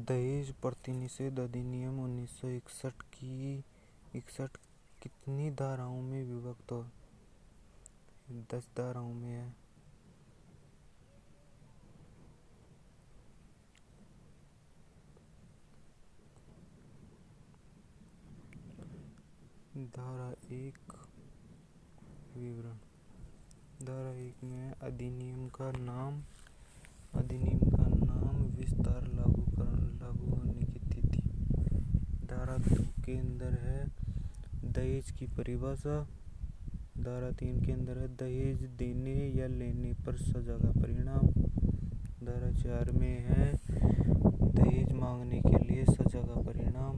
दहेज प्रतिनिषेध अधिनियम 1961 कितनी धाराओं में विभक्त है? 10 धाराओं में है। धारा 1 विवरण। धारा 1 में है अधिनियम का नाम, विस्तार, लागू होने की तिथि। धारा 2 के अंदर है दहेज की परिभाषा। धारा 3 के अंदर है दहेज देने या लेने पर सजा का परिणाम। धारा 4 में है दहेज मांगने के लिए सजा का परिणाम।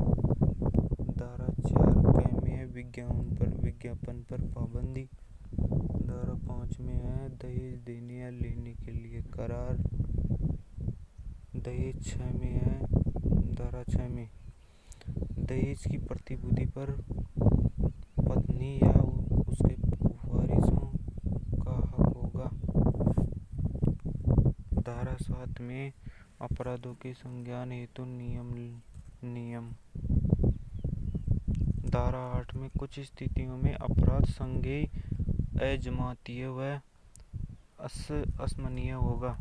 धारा 4 में है विज्ञापन पर पाबंदी। धारा 5 में है दहेज देने या लेने के लिए करार। दहेज 6 में है धारा 6 में दहेज की प्रतिभूति पर पत्नी या उसके वारिसों का हक होगा। धारा 7 में अपराधों के संज्ञान हेतु नियम। धारा 8 में कुछ स्थितियों में अपराध संज्ञेय, अजमानतीय व अक्षमनीय होगा।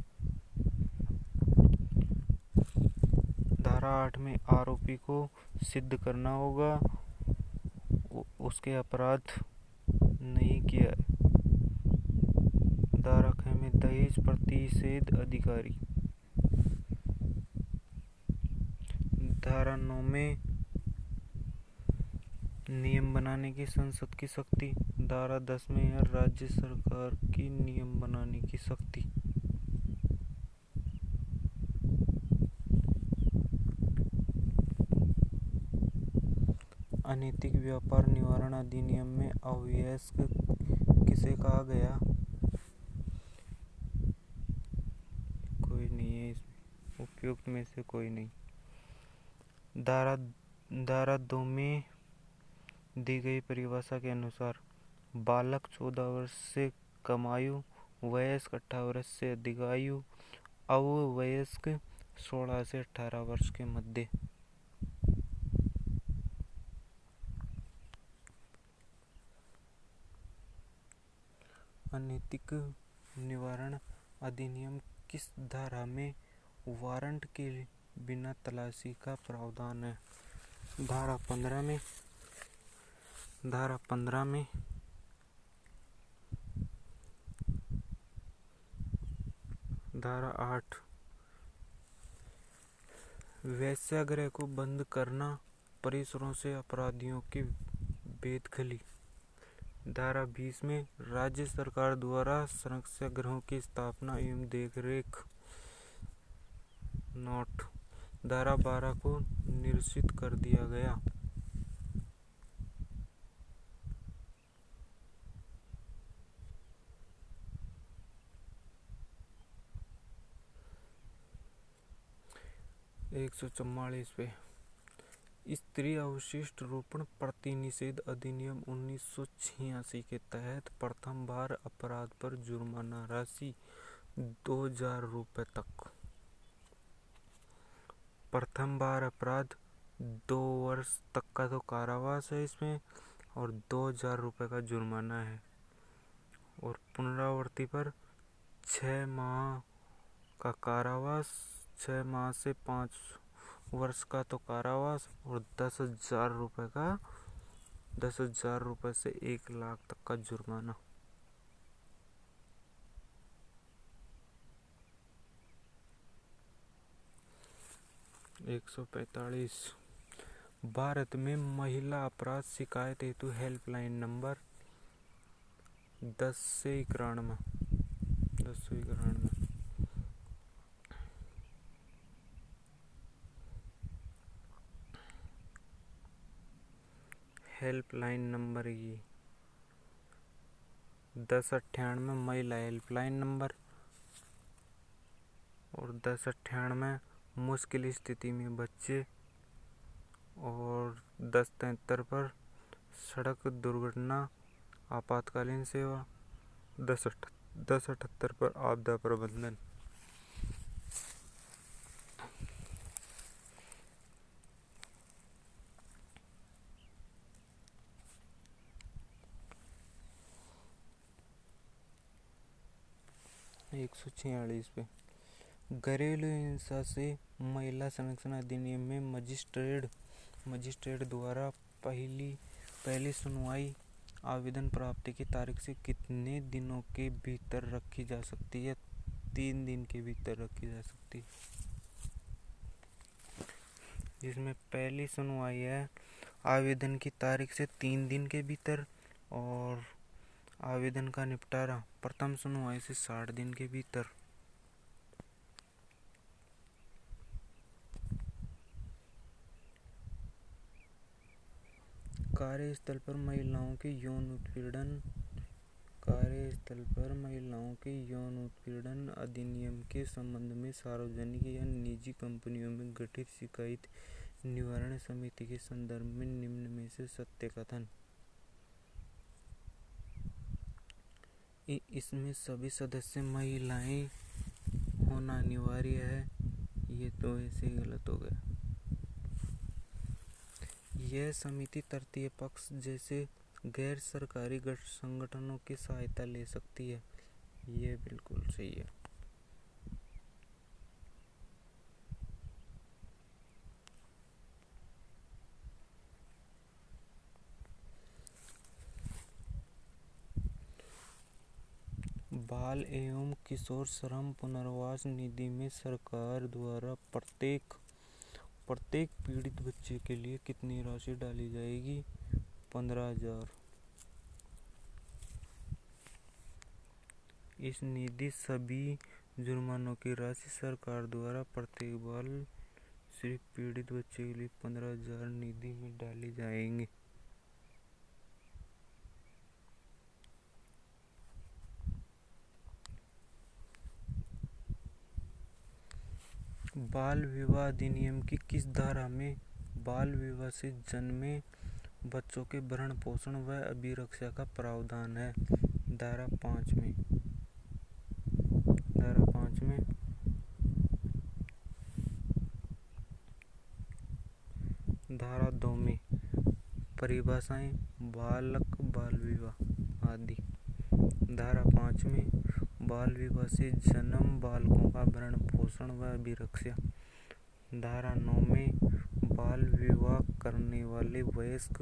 धारा 8 में आरोपी को सिद्ध करना होगा उसके अपराध नहीं किया है। धारा 6 में दहेज प्रतिषेध अधिकारी। धारा 9 में नियम बनाने की संसद की शक्ति। धारा 10 में है राज्य सरकार की नियम बनाने की शक्ति। अनैतिक व्यापार निवारण अधिनियम में अवयस्क किसे कहा गया? कोई नहीं है इसमें, उपयुक्त में से कोई नहीं। धारा 2 में दी गई परिभाषा के अनुसार बालक 14 वर्ष से कम आयु, वयस्क 18 वर्ष से अधिक आयु, अवयस्क 16 से 18 वर्ष के मध्य। अनैतिक निवारण अधिनियम किस धारा में वारंट के बिना तलाशी का प्रावधान है? धारा 15 में। धारा 15 में धारा 8 वेश्यागृह को बंद करना, परिसरों से अपराधियों की बेदखली। धारा 20 में राज्य सरकार द्वारा संरक्षण गृहों की स्थापना एवं देखरेख। नोट। धारा 12 को निरसित कर दिया गया। एक 144 पे स्त्री अवशिष्ट रोपण प्रतिनिषेध अधिनियम 1986 के तहत प्रथम बार अपराध पर जुर्माना राशि 2000 रुपये तक। प्रथम बार अपराध 2 वर्ष तक का तो कारावास है इसमें और 2000 रुपये का जुर्माना है। और पुनरावृत्ति पर 6 माह का कारावास, 6 माह से 5 वर्ष का तो कारावास और 10,000 रुपये का 10,000 रुपये से 1 लाख तक का जुर्माना। एक 145 भारत में महिला अपराध शिकायत हेतु हेल्पलाइन नंबर 10 से 91। हेल्पलाइन नंबर ये 1098 महिला हेल्पलाइन नंबर और 1098 मुश्किल स्थिति में बच्चे और 1073 पर सड़क दुर्घटना आपातकालीन सेवा, 1078 पर आपदा प्रबंधन। 146 पे घरेलू हिंसा से महिला संरक्षण अधिनियम में मजिस्ट्रेट द्वारा पहली सुनवाई आवेदन प्राप्ति की तारीख से कितने दिनों के भीतर रखी जा सकती है? 3 दिन के भीतर रखी जा सकती है। जिसमें पहली सुनवाई है आवेदन की तारीख से 3 दिन के भीतर और आवेदन का निपटारा प्रथम सुनवाई से 60 दिन के भीतर। कार्यस्थल पर महिलाओं के यौन उत्पीड़न अधिनियम के संबंध में सार्वजनिक या निजी कंपनियों में गठित शिकायत निवारण समिति के संदर्भ में निम्न में से सत्य कथन। इसमें सभी सदस्य महिलाएं होना अनिवार्य है। ये तो ऐसे ही गलत हो गया। यह समिति तृतीय पक्ष जैसे गैर सरकारी संगठनों की सहायता ले सकती है। यह बिल्कुल सही है। बाल एवं किशोर श्रम पुनर्वास निधि में सरकार द्वारा प्रत्येक पीड़ित बच्चे के लिए कितनी राशि डाली जाएगी? 15,000। इस निधि सभी जुर्मानों की राशि सरकार द्वारा प्रत्येक बाल सिर्फ पीड़ित बच्चे के लिए 15,000 निधि में डाली जाएंगी। बाल विवाह अधिनियम की किस धारा में बाल विवाह से जन्मे बच्चों के भरण पोषण व अभिरक्षा का प्रावधान है? धारा 5 में। धारा 2 में परिभाषाएं बालक बाल विवाह आदि। धारा 5 में बाल विवाह से जन्म बालकों का भरण पोषण व अभिरक्षा। धारा 9 में बाल विवाह करने वाले वयस्क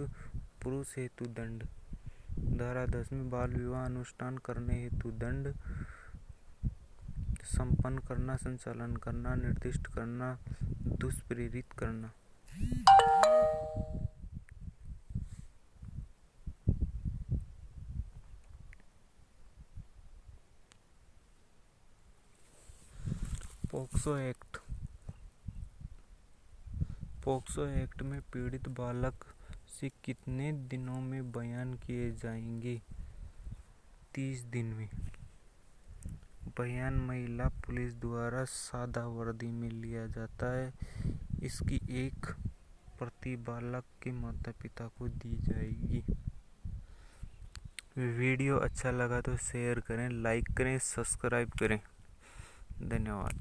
पुरुष हेतु दंड। धारा 10 में बाल विवाह अनुष्ठान करने हेतु दंड, संपन्न करना, संचालन करना, निर्दिष्ट करना, दुष्प्रेरित करना। पोक्सो एक्ट में पीड़ित बालक से कितने दिनों में बयान किए जाएंगे? 30 दिन में। बयान महिला पुलिस द्वारा सादा वर्दी में लिया जाता है। इसकी एक प्रति बालक के माता पिता को दी जाएगी। वीडियो अच्छा लगा तो शेयर करें, लाइक करें, सब्सक्राइब करें। धन्यवाद।